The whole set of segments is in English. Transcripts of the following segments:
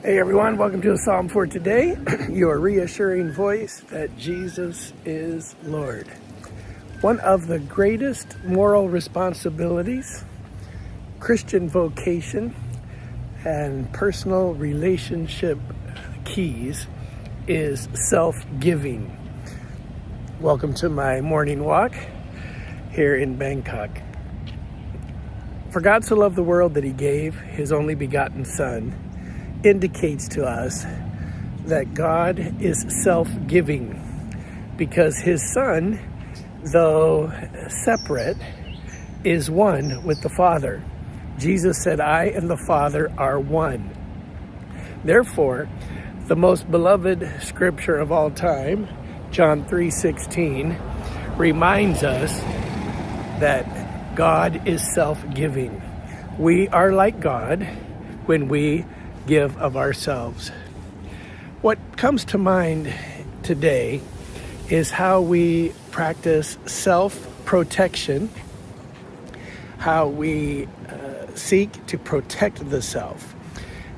Hey everyone, welcome to a Psalm for today. Your reassuring voice that Jesus is Lord. One of the greatest moral responsibilities, Christian vocation, and personal relationship keys is self-giving. Welcome to my morning walk here in Bangkok. For God so loved the world that he gave his only begotten Son indicates to us that God is self-giving because his Son, though separate, is one with the Father. Jesus said, I and the Father are one. Therefore, the most beloved scripture of all time, John 3:16, reminds us that God is self-giving. We are like God when we give of ourselves. What comes to mind today is how we practice self-protection, how we seek to protect the self.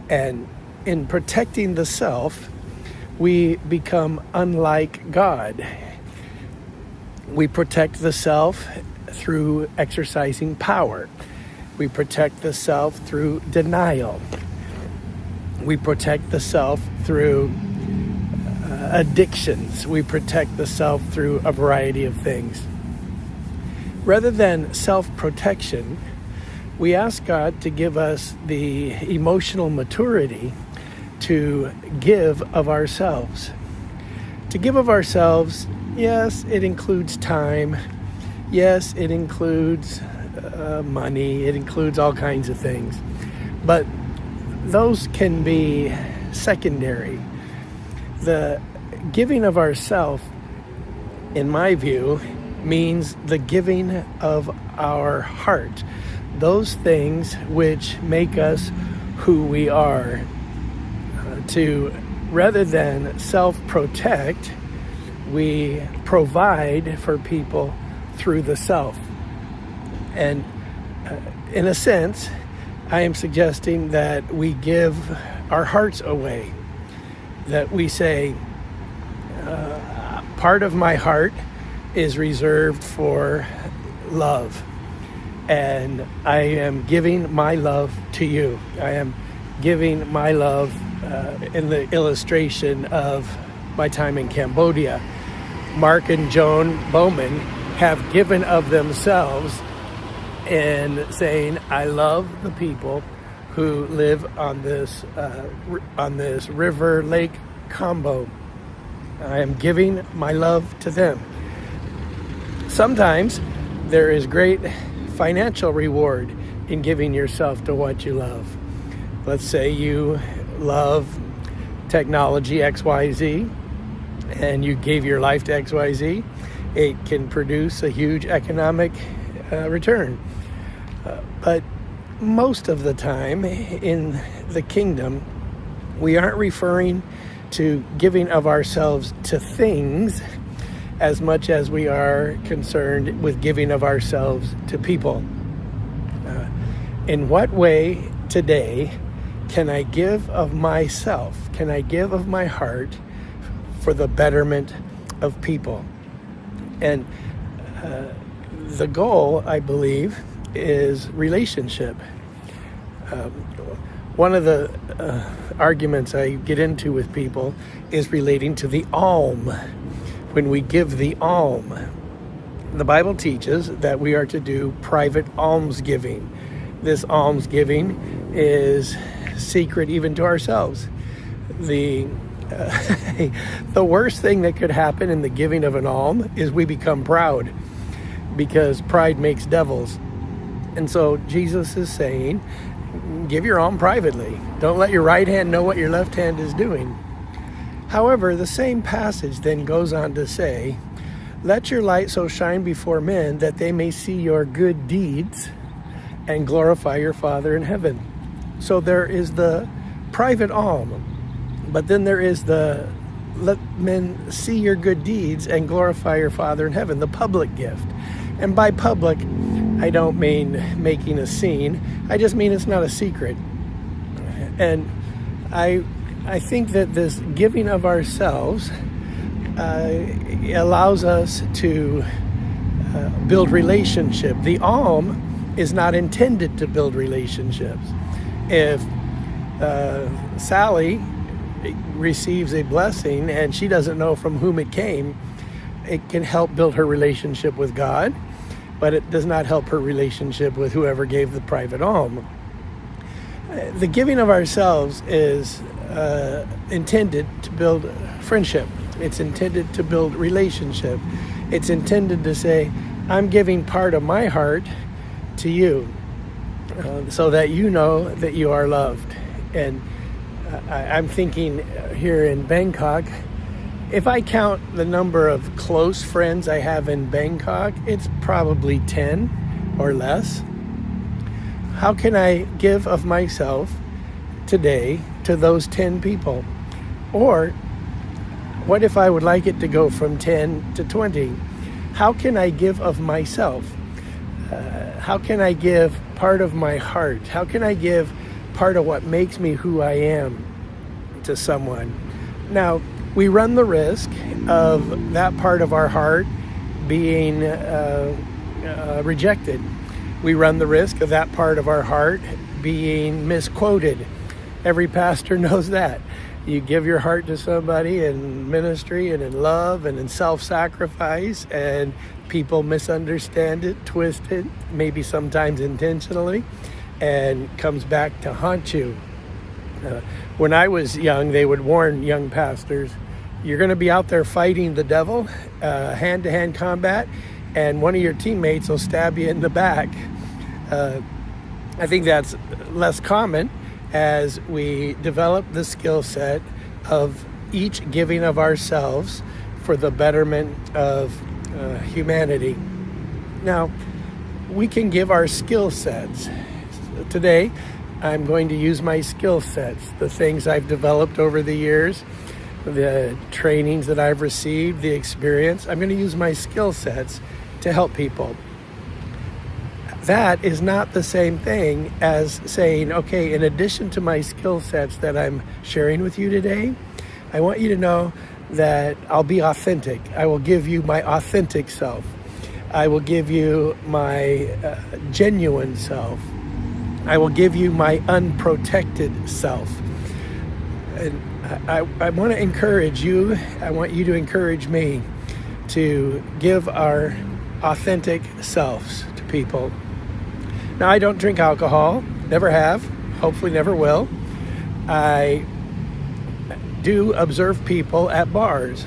And in protecting the self, we become unlike God. We protect the self through exercising power. We protect the self through denial. We protect the self through addictions. We protect the self through a variety of things. Rather than self-protection, we ask God to give us the emotional maturity to give of ourselves. To give of ourselves, yes, it includes time. Yes, it includes money. It includes all kinds of things. But those can be secondary. The giving of ourself, in my view, means the giving of our heart. Those things which make us who we are. Rather than self-protect, we provide for people through the self. And in a sense, I am suggesting that we give our hearts away, that we say, part of my heart is reserved for love, and I am giving my love to you. I am giving my love in the illustration of my time in Cambodia. Mark and Joan Bowman have given of themselves in saying, I love the people who live on this river lake combo. I am giving my love to them. Sometimes there is great financial reward in giving yourself to what you love. Let's say you love technology XYZ and you gave your life to XYZ. It can produce a huge economic return. But most of the time in the kingdom, we aren't referring to giving of ourselves to things as much as we are concerned with giving of ourselves to people. In what way today can I give of myself? Can I give of my heart for the betterment of people? And the goal, I believe, is relationship. One of the arguments I get into with people is relating to the alm. When we give the alm, the Bible teaches that we are to do private almsgiving. This almsgiving is secret even to ourselves. The worst thing that could happen in the giving of an alm is we become proud, because pride makes devils. And so Jesus is saying, give your alm privately. Don't let your right hand know what your left hand is doing. However, the same passage then goes on to say, let your light so shine before men that they may see your good deeds and glorify your Father in heaven. So there is the private alm, but then there is the let men see your good deeds and glorify your Father in heaven, the public gift. And by public, I don't mean making a scene. I just mean it's not a secret. And I think that this giving of ourselves allows us to build relationship. The alm is not intended to build relationships. If Sally receives a blessing and she doesn't know from whom it came, it can help build her relationship with God, but it does not help her relationship with whoever gave the private alm. The giving of ourselves is intended to build friendship. It's intended to build relationship. It's intended to say, I'm giving part of my heart to you so that you know that you are loved. And I'm thinking here in Bangkok, if I count the number of close friends I have in Bangkok, it's probably 10 or less. How can I give of myself today to those 10 people? Or what if I would like it to go from 10 to 20? How can I give of myself? How can I give part of my heart? How can I give part of what makes me who I am to someone? Now, we run the risk of that part of our heart being rejected. We run the risk of that part of our heart being misquoted. Every pastor knows that. You give your heart to somebody in ministry and in love and in self-sacrifice, and people misunderstand it, twist it, maybe sometimes intentionally, and comes back to haunt you. When I was young, they would warn young pastors, you're going to be out there fighting the devil, hand-to-hand combat, and one of your teammates will stab you in the back. I think that's less common as we develop the skill set of each giving of ourselves for the betterment of humanity. Now, we can give our skill sets. Today, I'm going to use my skill sets, the things I've developed over the years, the trainings that I've received, the experience. I'm going to use my skill sets to help people. That is not the same thing as saying, okay, in addition to my skill sets that I'm sharing with you today, I want you to know that I'll be authentic. I will give you my authentic self. I will give you my genuine self. I will give you my unprotected self. And I want to encourage you, I want you to encourage me to give our authentic selves to people. Now, I don't drink alcohol, never have, hopefully never will. I do observe people at bars,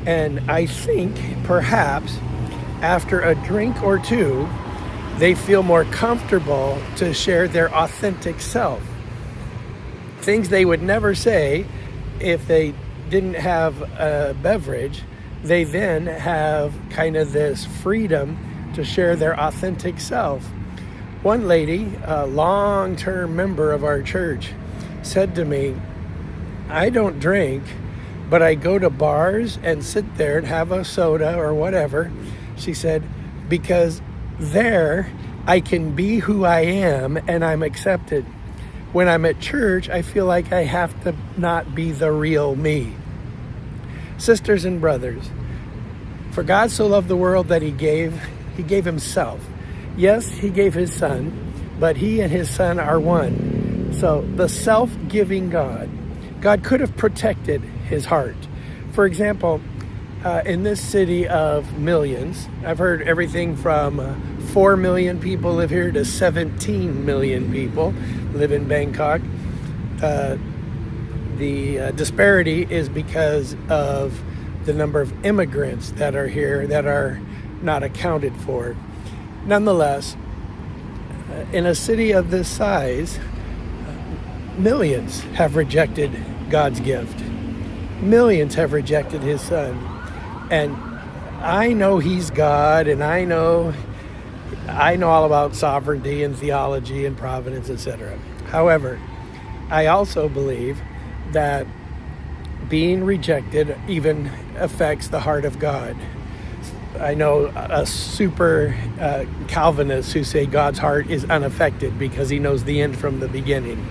and I think perhaps after a drink or two, they feel more comfortable to share their authentic self. Things they would never say if they didn't have a beverage, they then have kind of this freedom to share their authentic self. One lady, a long-term member of our church, said to me, I don't drink, but I go to bars and sit there and have a soda or whatever. She said, because there I can be who I am and I'm accepted. When I'm at church, I feel like I have to not be the real me. Sisters and brothers, for God so loved the world that he gave himself. Yes, he gave his son, but he and his son are one. So the self-giving God could have protected his heart. For example, in this city of millions, I've heard everything from 4 million people live here to 17 million people live in Bangkok. The disparity is because of the number of immigrants that are here that are not accounted for. Nonetheless, in a city of this size, millions have rejected God's gift. Millions have rejected his son. And I know he's God, and I know all about sovereignty and theology and providence, etc. However, I also believe that being rejected even affects the heart of God. I know a super Calvinist who say God's heart is unaffected because he knows the end from the beginning.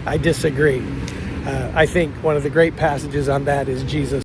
I disagree. I think one of the great passages on that is Jesus